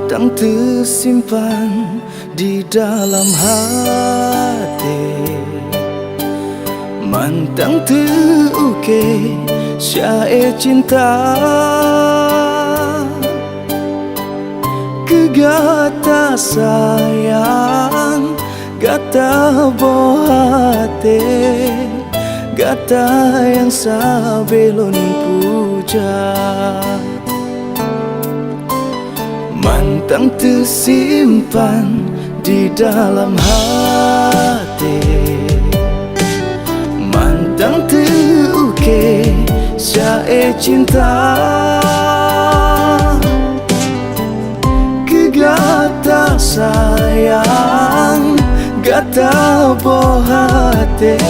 Mantang tersimpan di dalam hati, mantang terukir syair cinta. Kegata sayang, gata bohate, gata yang sabelon puja. Mantang tersimpan di dalam hati, mantang terukir syair cinta. Kegata sayang, gata bohate,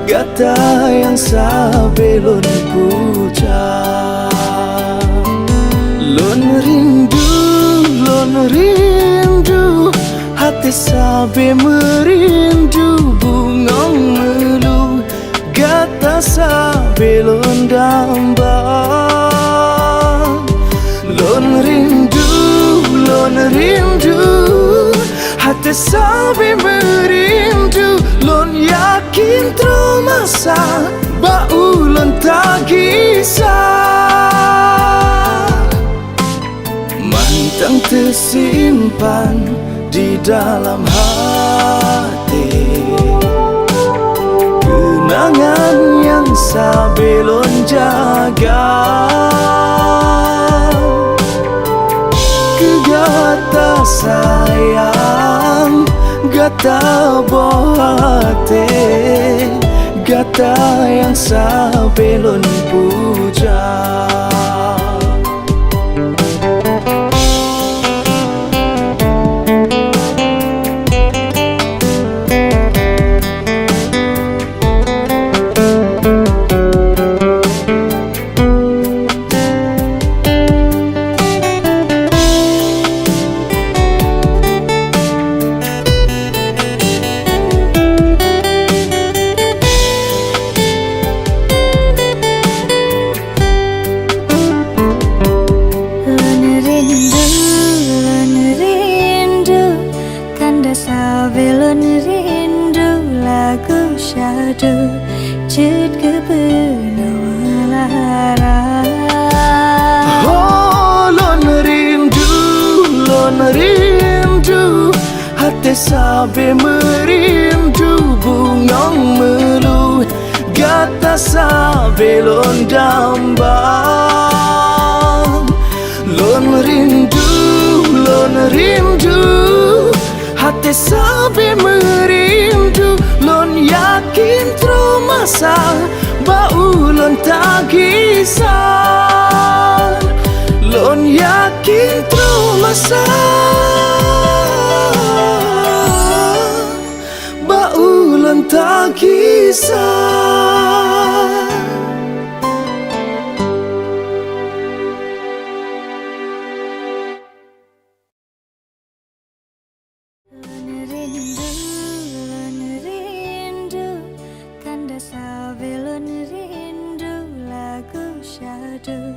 gata yang sabelon puja. Lon rindu, hati sabe merindu. Bungong melu, gata sabe lon damba. Lon rindu, hati sabe merindu. Lon yakin termasa, bau lon tak kisah. Mantang tersimpan di dalam hati, kenangan yang sabelon jaga. Kegata sayang, gata bohate, gata yang sabelon puja. Sabelon rindu lagu syadu cut kebenawalara. Oh, lon rindu, hati sabe merindu. Bungong melu, gata sabelon damba. Lon rindu, hati sabe merindu. Lon yakin termasa, bau lon tak kisah. Lon yakin termasa, bau lon tak kisah. Sabelon rindu lagu syadu.